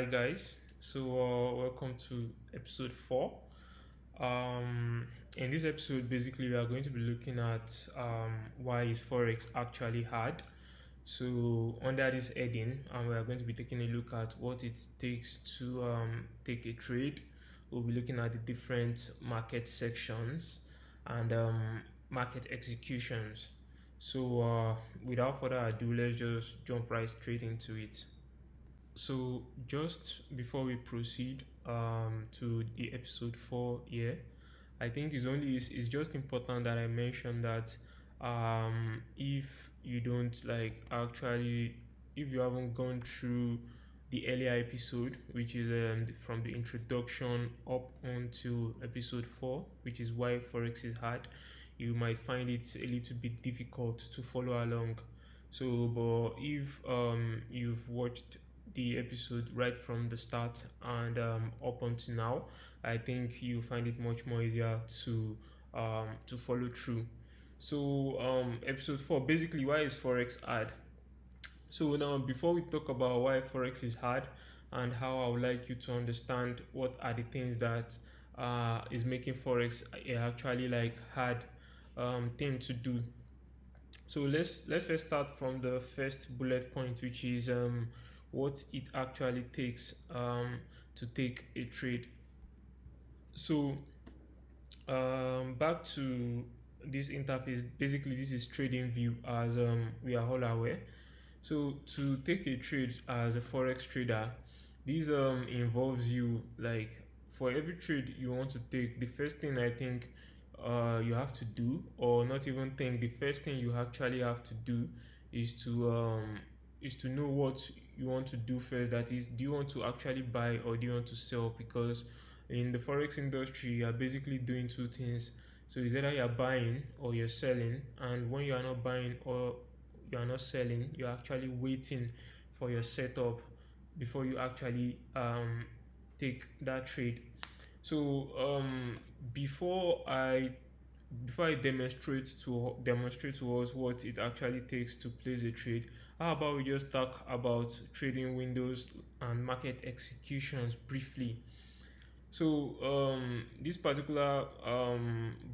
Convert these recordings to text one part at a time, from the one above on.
Hi guys, welcome to episode 4. In this episode, basically, we are going to be looking at why is Forex actually hard. So, under this heading, we are going to be taking a look at what it takes to take a trade. We'll be looking at the different market sections and market executions. Without further ado, let's just jump right straight into it. So, just before we proceed to the episode 4 here, I think it's just important that I mention that if you don't like actually, if you haven't gone through the earlier episode, which is from the introduction up onto episode 4, which is why Forex is hard, you might find it a little bit difficult to follow along. So, but if you've watched the episode right from the start and up until now, I think you find it much more easier to follow through. Episode 4, basically, why is Forex hard? So now, before we talk about why Forex is hard and how I would like you to understand what are the things that is making Forex actually like hard thing to do. So let's first start from the first bullet point, which is what it actually takes to take a trade. So back to this interface. Basically, this is trading view, as we are all aware. So to take a trade as a forex trader, this involves you like for every trade you want to take. The first thing I think you have to do, or not even think, the first thing you actually have to do is to know what you want to do first. That is, do you want to actually buy or do you want to sell? Because in the forex industry, you are basically doing two things. So it's either you're buying or you're selling, and when you are not buying or you are not selling, you're actually waiting for your setup before you actually take that trade. So before I demonstrate to us what it actually takes to place a trade, how about we just talk about trading windows and market executions briefly. So this particular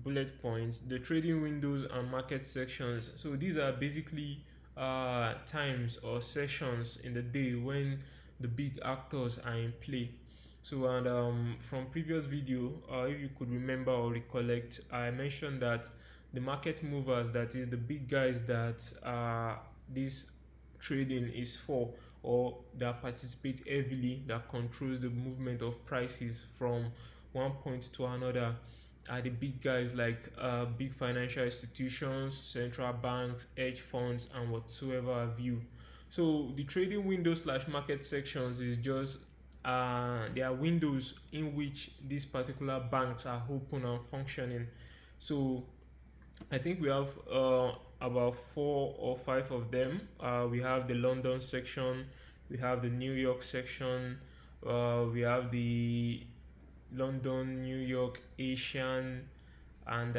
bullet points, the trading windows and market sections. So these are basically times or sessions in the day when the big actors are in play. So and from previous video, if you could remember or recollect, I mentioned that the market movers, that is the big guys that this trading is for, or that participate heavily, that controls the movement of prices from one point to another, are the big guys like big financial institutions, central banks, hedge funds, and whatsoever have you. So the trading window slash market sections is just there are windows in which these particular banks are open and functioning. So I think we have about 4 or 5 of them. We have the London section, we have the New York section, we have the London, New York, Asian, and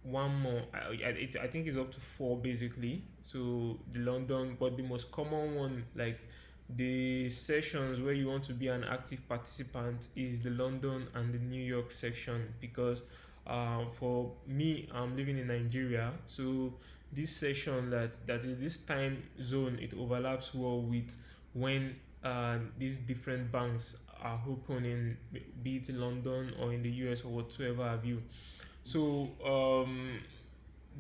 one more. I think it's up to 4 basically. So the London, but the most common one, like the sessions where you want to be an active participant, is the London and the New York section. Because for me, I'm living in Nigeria, so this session, that is this time zone, it overlaps well with when these different banks are open in, be it in London or in the US or whatsoever have you. So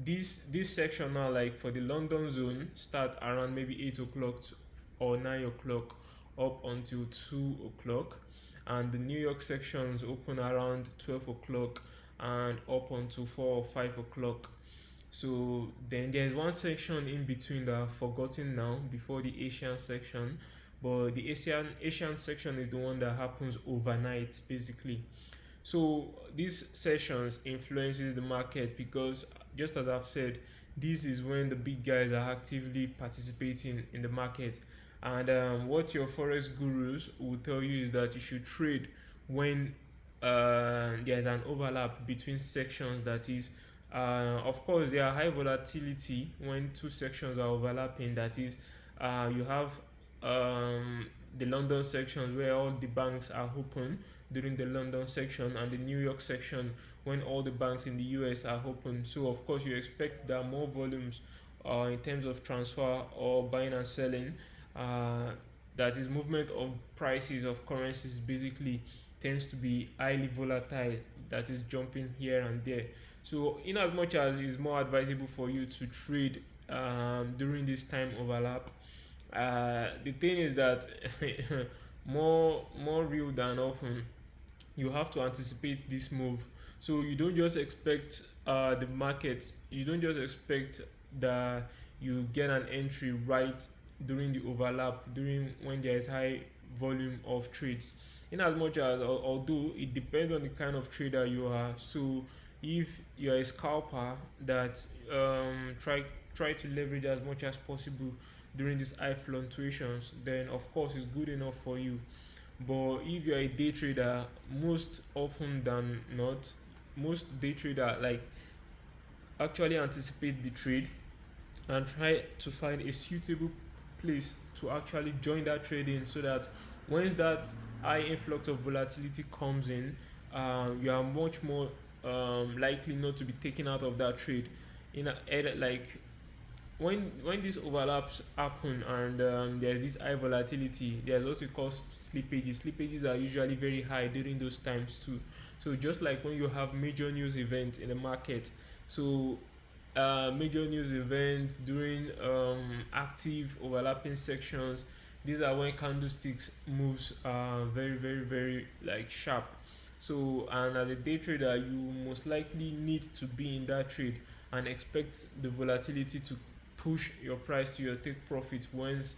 this section now, like for the London zone, start around maybe 8 o'clock or 9 o'clock up until 2 o'clock, and the New York sections open around 12 o'clock and up until 4 or 5 o'clock. So then there's one section in between that I've forgotten now before the Asian section, but the Asian section is the one that happens overnight basically. So these sessions influences the market because, just as I've said, this is when the big guys are actively participating in the market. And what your forex gurus will tell you is that you should trade when there's an overlap between sections. That is, of course, there are high volatility when two sections are overlapping. That is, you have the London sections where all the banks are open during the London section, and the New York section when all the banks in the US are open. So of course you expect that more volumes in terms of transfer or buying and selling, uh, that is movement of prices of currencies basically tends to be highly volatile, that is jumping here and there. So in as much as it's more advisable for you to trade during this time overlap, the thing is that more real than often you have to anticipate this move. So you don't just expect the market, you don't just expect that you get an entry right during the overlap, during when there is high volume of trades. In as much as, although it depends on the kind of trader you are. So if you're a scalper that try to leverage as much as possible during these high fluctuations, then of course it's good enough for you. But if you're a day trader, most often than not, most day trader like actually anticipate the trade and try to find a suitable place to actually join that trading, so that once that high influx of volatility comes in, you are much more likely not to be taken out of that trade. Like when these overlaps happen and there's this high volatility, there's also called slippages are usually very high during those times too. So just like when you have major news events in the market, so major news events during active overlapping sections, these are when candlesticks moves very like sharp. So and as a day trader you most likely need to be in that trade and expect the volatility to push your price to your take profit once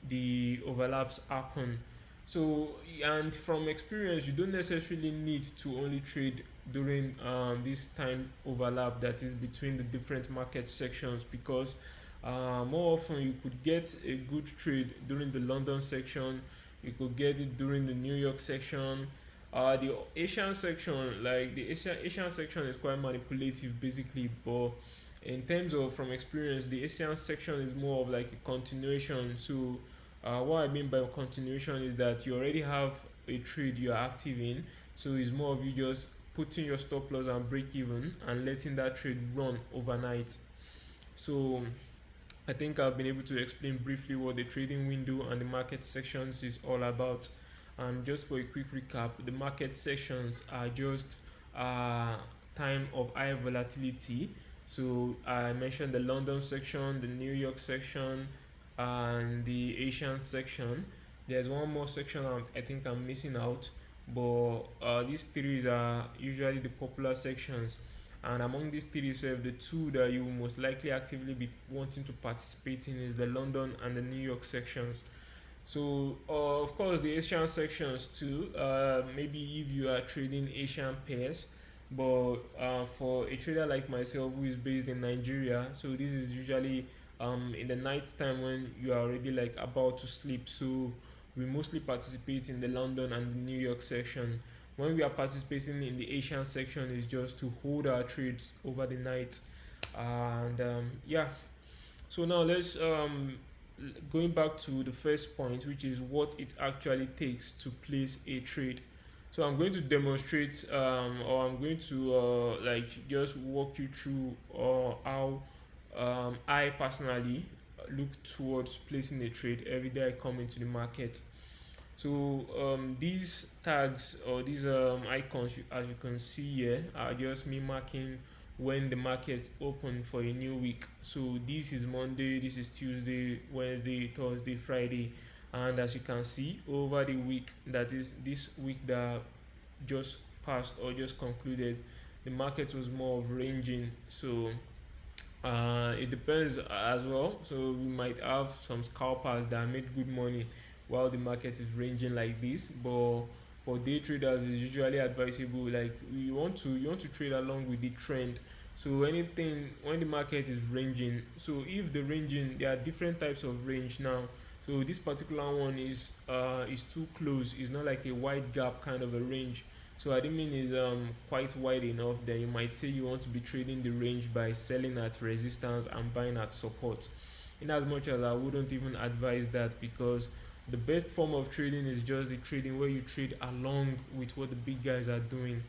the overlaps happen. So and from experience you don't necessarily need to only trade during this time overlap that is between the different market sections, because more often you could get a good trade during the London section, you could get it during the New York section. The Asian section, like the Asian section is quite manipulative basically, but in terms of from experience, the Asian section is more of like a continuation. So what I mean by continuation is that you already have a trade you're active in, so it's more of you just putting your stop loss and break even and letting that trade run overnight. So I think I've been able to explain briefly what the trading window and the market sections is all about. And just for a quick recap, the market sections are just time of high volatility. So I mentioned the London section, the New York section, and the Asian section. There's one more section I think I'm missing out, but these three are usually the popular sections. And among these three, so the two that you will most likely actively be wanting to participate in is the London and the New York sections. So, of course, the Asian sections too. Maybe if you are trading Asian pairs, but for a trader like myself who is based in Nigeria, so this is usually in the night time when you are already like about to sleep. So we mostly participate in the London and the New York section. When we are participating in the Asian section, is just to hold our trades over the night, and yeah. So now let's going back to the first point, which is what it actually takes to place a trade. So I'm going to demonstrate, or I'm going to like just walk you through how I personally look towards placing a trade every day I come into the market. So these tags or these icons, as you can see here, are just me marking when the market's open for a new week. So this is Monday, this is Tuesday, Wednesday, Thursday, Friday, and as you can see over the week, that is this week that just passed or just concluded, the market was more of ranging. So it depends as well. So we might have some scalpers that made good money while the market is ranging like this, but for day traders it's usually advisable, like you want to trade along with the trend. So anything when the market is ranging, so if the ranging, there are different types of range now. So this particular one is too close, it's not like a wide gap kind of a range. So I didn't mean is quite wide enough, then you might say you want to be trading the range by selling at resistance and buying at support. in as much as I wouldn't even advise that, because the best form of trading is just the trading where you trade along with what the big guys are doing.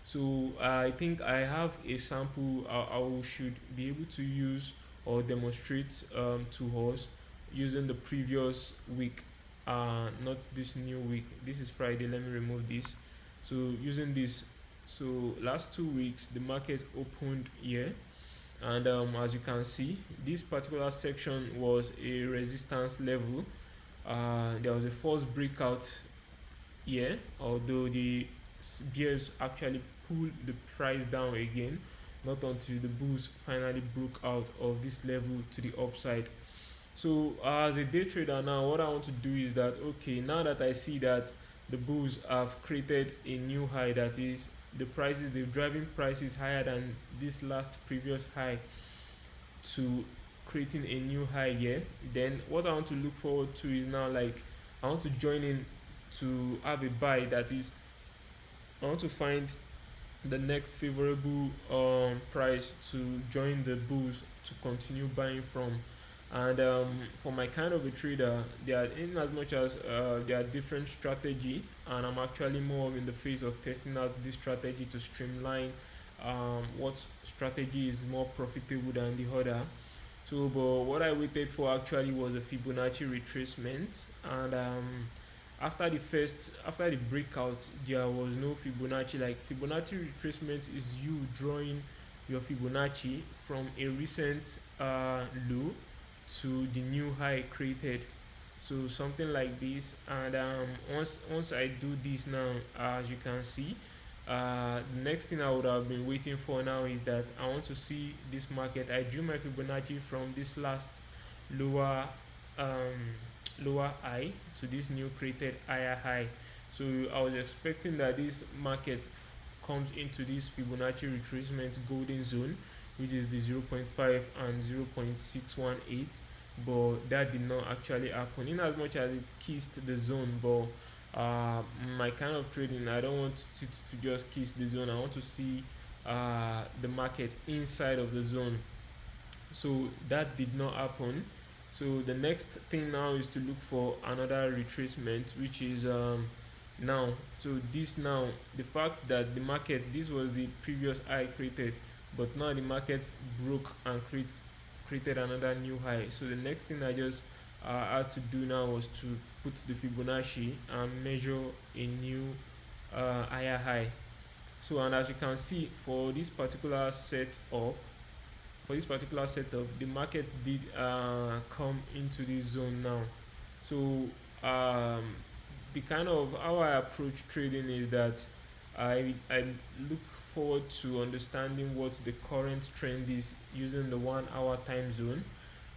So I think I have a sample I should be able to use or demonstrate to us using the previous week, not this new week. This is Friday. Let me remove this. So using this, so last 2 weeks the market opened here, and as you can see, this particular section was a resistance level. There was a false breakout here, although the bears actually pulled the price down again, not until the bulls finally broke out of this level to the upside. So as a day trader now, what I want to do is that, okay, now that I see that the bulls have created a new high, that is the prices, they're driving prices higher than this last previous high to creating a new high here, then what I want to look forward to is now, like, I want to join in to have a buy, that is I want to find the next favorable price to join the bulls to continue buying from. And for my kind of a trader, they are, in as much as there are different strategy, and I'm actually more in the phase of testing out this strategy to streamline what strategy is more profitable than the other. So but what I waited for actually was a Fibonacci retracement, and after the breakout there was no Fibonacci. Like, Fibonacci retracement is you drawing your Fibonacci from a recent low to the new high created, so something like this. And once I do this now, as you can see, the next thing I would have been waiting for now is that I want to see this market. I drew my Fibonacci from this last lower lower high to this new created higher high. So I was expecting that this market comes into this Fibonacci retracement golden zone, which is the 0.5 and 0.618, but that did not actually happen, in as much as it kissed the zone. But my kind of trading, I don't want to just kiss the zone. I want to see the market inside of the zone, so that did not happen. So the next thing now is to look for another retracement, which is now. So this now, the fact that the market, this was the previous high created, but now the market broke and created another new high. So the next thing I just had to do now was to put the Fibonacci and measure a new higher high. So, and as you can see, for this particular setup, the market did come into this zone now. So the kind of how I approach trading is that I look forward to understanding what the current trend is using the 1 hour time zone.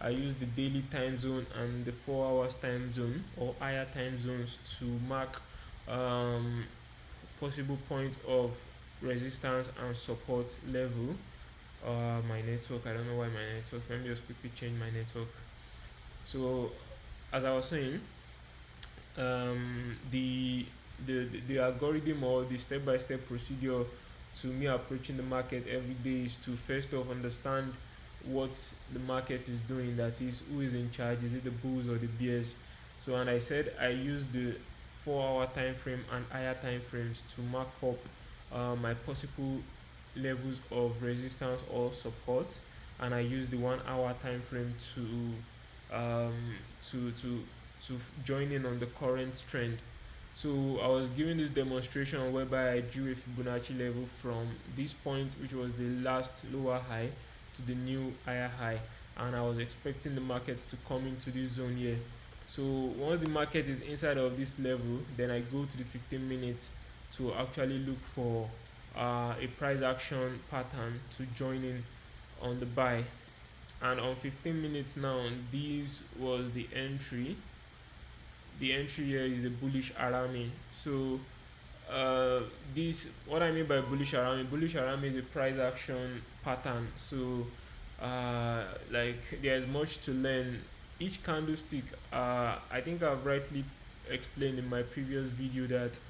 I use the daily time zone and the 4 hours time zone or higher time zones to mark possible points of resistance and support level. My network, I don't know why my network, let me just quickly change my network. So as I was saying, the algorithm or the step-by-step procedure to me approaching the market every day is to first off understand what the market is doing, that is, who is in charge, is it the bulls or the bears. So, and I said I use the 4 hour time frame and higher time frames to mark up my possible levels of resistance or support, and I use the 1 hour time frame to join in on the current trend. So I was giving this demonstration whereby I drew a Fibonacci level from this point, which was the last lower high, to the new higher high, and I was expecting the markets to come into this zone here. So once the market is inside of this level, then I go to the 15 minutes to actually look for a price action pattern to join in on the buy. And on 15 minutes now, this was the entry. The entry here is a bullish arami. So this, what I mean by bullish arami is a price action pattern. So like, there's much to learn. Each candlestick, I think I've rightly explained in my previous video that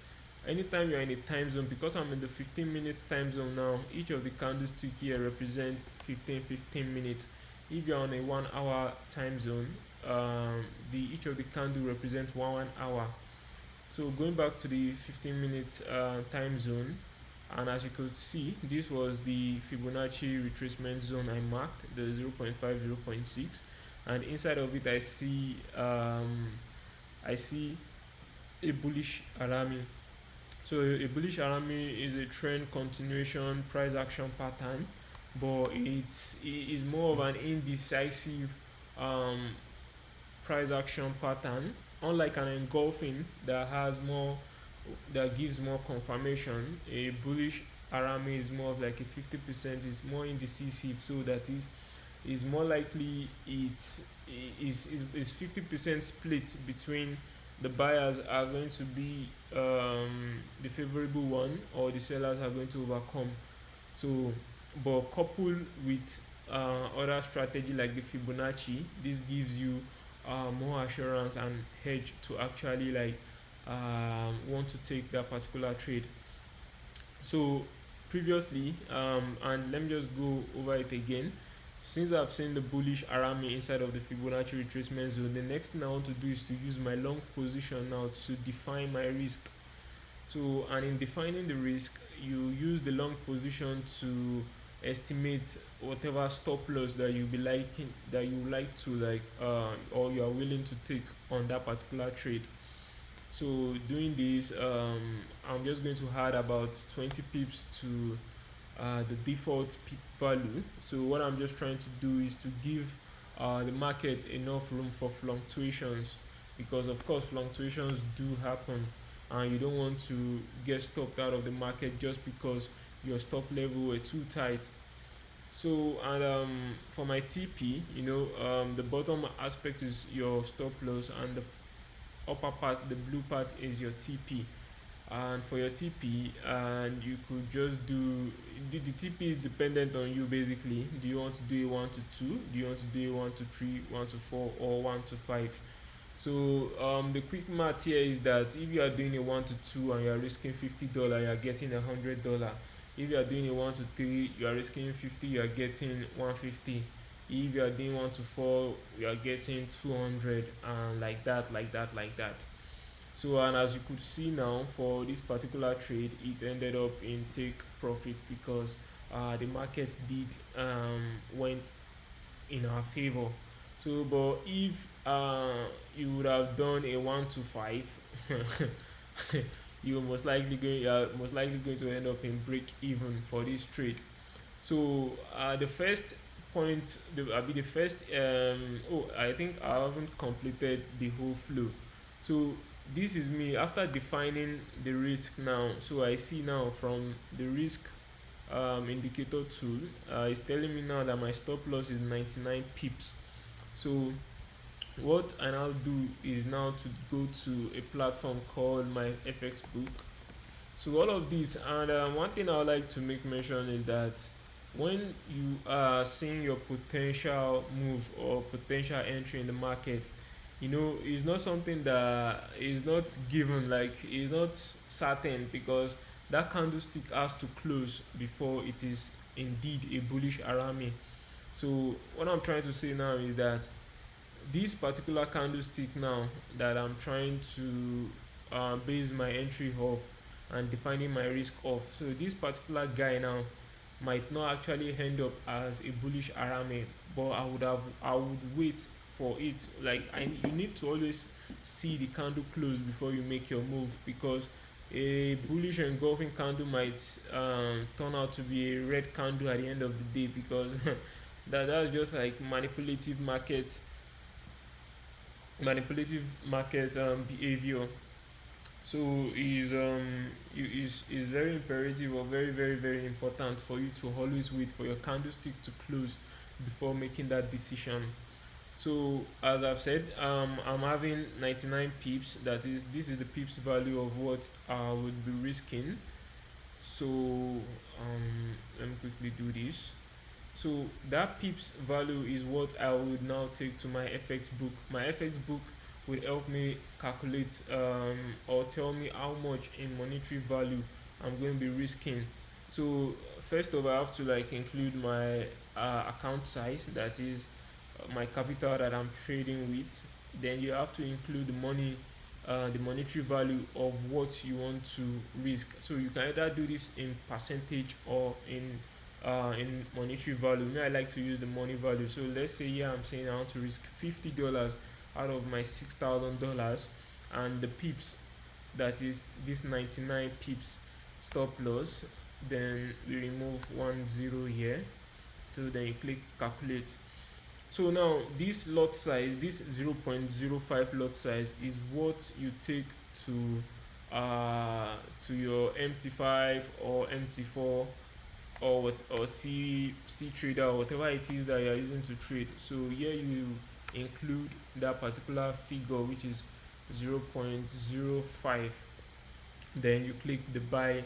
anytime you're in a time zone, because I'm in the 15-minute time zone now, each of the candlestick here represents 15 minutes. if you're on a 1 hour time zone, the each of the candle represents 1 hour. So going back to the 15 minutes time zone, and as you could see, this was the Fibonacci retracement zone I marked, the 0 0.5, 0 0.6, and inside of it I see a bullish arami. So a bullish arami is a trend continuation price action pattern, but it is more of an indecisive um, price action pattern, unlike an engulfing that gives more confirmation. A bullish arami is more of like a 50%, is more indecisive, so that is more likely is 50% split between the buyers are going to be the favorable one, or the sellers are going to overcome. So but coupled with other strategy like the Fibonacci, this gives you more assurance and hedge to actually like want to take that particular trade. So previously, and let me just go over it again. Since I've seen the bullish arami inside of the Fibonacci retracement zone, the next thing I want to do is to use my long position now to define my risk. So, and in defining the risk, you use the long position to estimate whatever stop loss that you like to like or you are willing to take on that particular trade. So doing this, I'm just going to add about 20 pips to the default pip value. So what I'm just trying to do is to give the market enough room for fluctuations, because of course fluctuations do happen, and you don't want to get stopped out of the market just because your stop level were too tight. So, and for my TP, the bottom aspect is your stop loss, and the upper part, the blue part, is your TP. And for your TP, and you could just the TP is dependent on you basically. Do you want to do a 1 to 2? Do you want to do a 1 to 3, 1 to 4, or 1 to 5? So the quick math here is that if you are doing a 1 to 2 and you are risking $50, you are getting $100. If you are doing a 1 to 3, you are risking 50, you are getting 150. If you are doing 1 to 4, you are getting 200, and like that, like that, like that. So, and as you could see now, for this particular trade, it ended up in take profit because the market did went in our favor. So, but if you would have done a 1 to 5, you're most likely going to end up in break even for this trade. So the first point, the first I think I haven't completed the whole flow. So this is me after defining the risk now. So I see now from the risk indicator tool, it's telling me now that my stop loss is 99 pips. So what I now do is now to go to a platform called my FX book. So all of this, and one thing I would like to make mention is that when you are seeing your potential move or potential entry in the market, it's not something that is not given, like it's not certain, because that candlestick has to close before it is indeed a bullish arami. So what I'm trying to say now is that this particular candlestick now that I'm trying to base my entry off and defining my risk off, so this particular guy now might not actually end up as a bullish arami, but I would wait for it. Like you need to always see the candle close before you make your move, because a bullish engulfing candle might turn out to be a red candle at the end of the day, because that's just like manipulative market behavior. So is very imperative, or very, very, very important for you to always wait for your candlestick to close before making that decision. So as I've said, I'm having 99 pips. This is the pips value of what I would be risking. So let me quickly do this. So that pips value is what I would now take to my FX book. My FX book will help me calculate or tell me how much in monetary value I'm going to be risking. So first of all, I have to like include my account size, that is my capital that I'm trading with, then you have to include the money, the monetary value of what you want to risk. So you can either do this in percentage or in monetary value. Me, I like to use the money value. So let's say here I'm saying I want to risk $50 out of my $6,000, and the pips, that is this 99 pips stop loss. Then we remove 10 here. So then you click calculate. So now this lot size, this 0.05 lot size, is what you take to your MT5 or MT4 or C trader, or whatever it is that you are using to trade. So here you include that particular figure, which is 0.05. Then you click the buy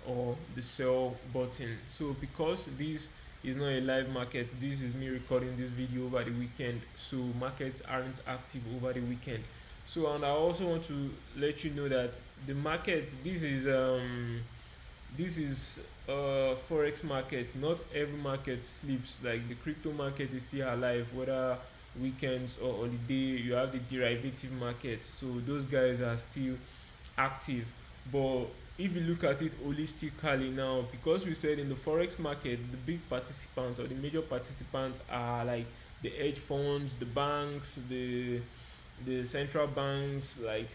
or the sell button. So because this is not a live market, this is me recording this video over the weekend, so markets aren't active over the weekend. So, and I also want to let you know that the market, this is forex market. Not every market sleeps. Like the crypto market is still alive, whether weekends or holiday. You have the derivative market, so those guys are still active. But if you look at it holistically now, because we said in the forex market, the big participants or the major participants are like the hedge funds, the banks, the central banks. Like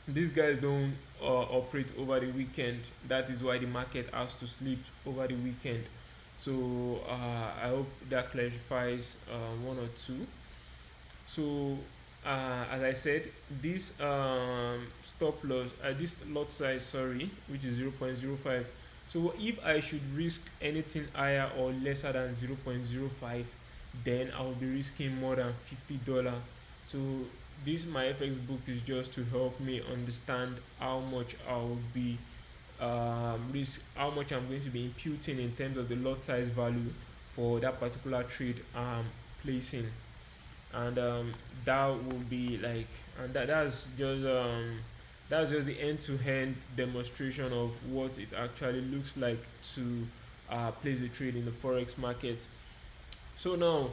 these guys don't operate over the weekend. That is why the market has to sleep over the weekend. So I hope that clarifies one or two. So as I said, this stop loss, this lot size, sorry, which is 0.05. So if I should risk anything higher or lesser than 0.05, then I will be risking more than $50. So this my FX book is just to help me understand how much I will be how much I'm going to be imputing in terms of the lot size value for that particular trade placing. And that will be like, and that's just the end-to-end demonstration of what it actually looks like to place a trade in the forex market. So now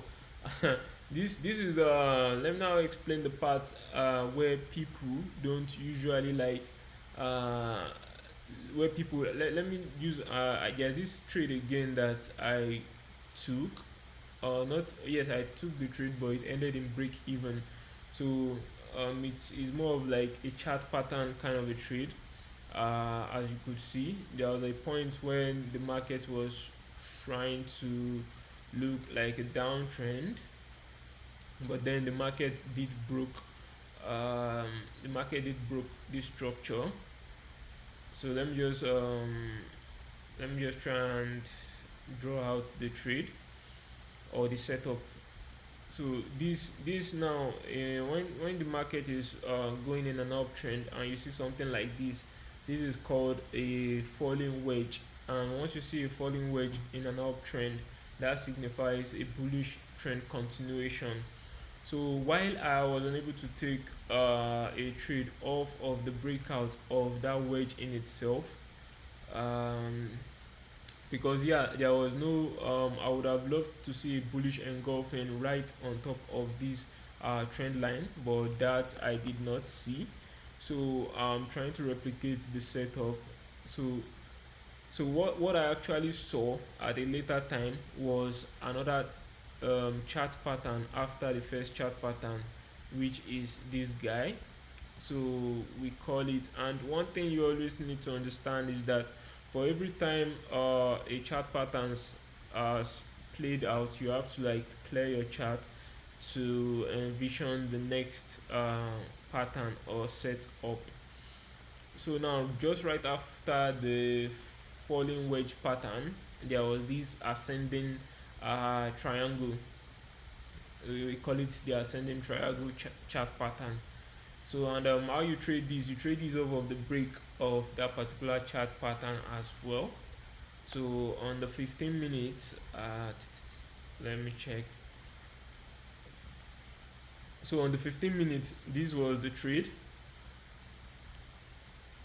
this is let me now explain the part where people don't usually like where people let me use there's this trade again that I took, not yes, I took the trade, but it ended in break even. So it's more of like a chart pattern kind of a trade. As you could see, there was a point when the market was trying to look like a downtrend, but then the market did broke this structure. So let me just try and draw out the trade or the setup. So this now when the market is going in an uptrend and you see something like this is called a falling wedge. And once you see a falling wedge in an uptrend, that signifies a bullish trend continuation. So while I was unable to take a trade off of the breakout of that wedge in itself, because yeah, there was no I would have loved to see a bullish engulfing right on top of this trend line, but that I did not see. So I'm trying to replicate the setup. So what I actually saw at a later time was another chart pattern after the first chart pattern, which is this guy. So we call it, and one thing you always need to understand is that for every time a chart patterns played out, you have to like clear your chart to envision the next pattern or setup. So now just right after the falling wedge pattern, there was this ascending triangle. We call it the ascending triangle chart pattern. So and how you trade these off of the break of that particular chart pattern as well. So on the 15 minutes, let me check. So on the 15 minutes, this was the trade.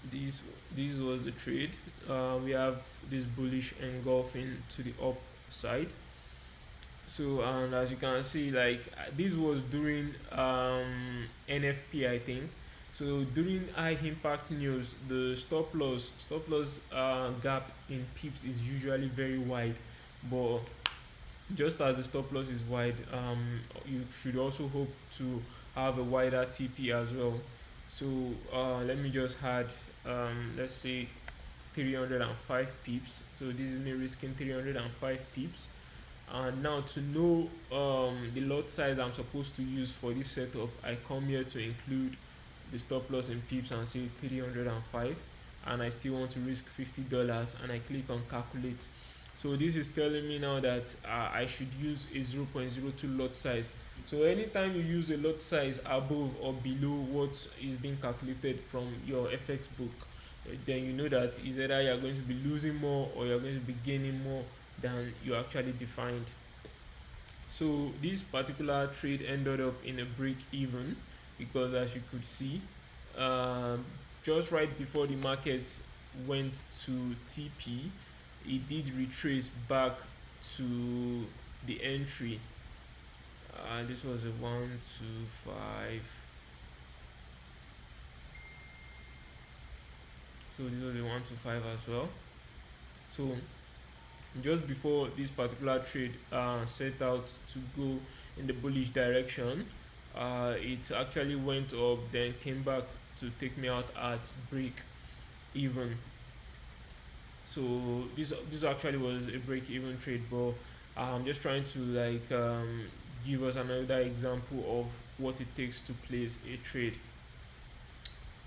This was the trade. We have this bullish engulfing to the upside. So, and as you can see, like this was during NFP, I think. So during high impact news, the stop loss gap in pips is usually very wide, but just as the stop loss is wide, you should also hope to have a wider TP as well. So let me just add, let's say 305 pips. So this is me risking 305 pips. And now to know the lot size I'm supposed to use for this setup, I come here to include the stop loss in pips and say 305, and I still want to risk $50, and I click on calculate. So this is telling me now that I should use a 0.02 lot size. So anytime you use a lot size above or below what is being calculated from your FX book, then you know that is either you're going to be losing more or you're going to be gaining more than you actually defined. So this particular trade ended up in a break even, because as you could see, just right before the markets went to TP, it did retrace back to the entry. This was a 125. So this was a 125 as well. So just before this particular trade set out to go in the bullish direction, it actually went up, then came back to take me out at break even. So this actually was a break even trade, but I'm just trying to like give us another example of what it takes to place a trade.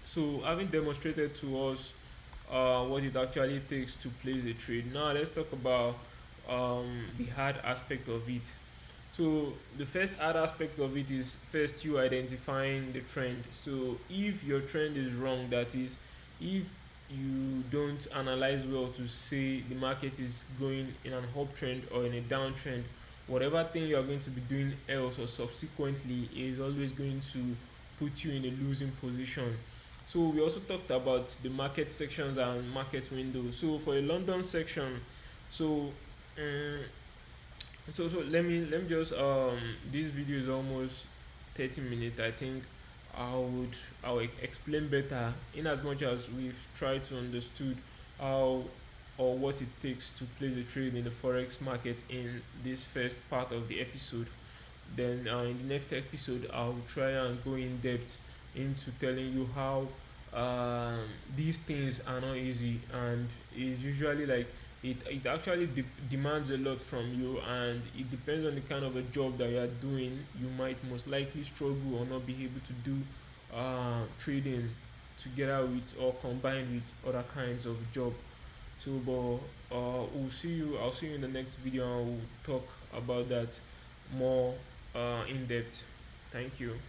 So having demonstrated to us what it actually takes to place a trade, now let's talk about the hard aspect of it. So the first hard aspect of it is first you identifying the trend. So if your trend is wrong, that is, if you don't analyze well to say the market is going in an uptrend or in a downtrend, whatever thing you are going to be doing else or subsequently is always going to put you in a losing position. So we also talked about the market sections and market windows. So for a London section, so um, so let me just this video is almost 30 minutes. I think I will explain better in as much as we've tried to understood how or what it takes to place a trade in the forex market in this first part of the episode. Then in the next episode I'll try and go in depth into telling you how these things are not easy, and it's usually like it actually demands a lot from you, and it depends on the kind of a job that you are doing. You might most likely struggle or not be able to do trading together with or combined with other kinds of job. So but I'll see you in the next video, and we'll talk about that more in depth. Thank you.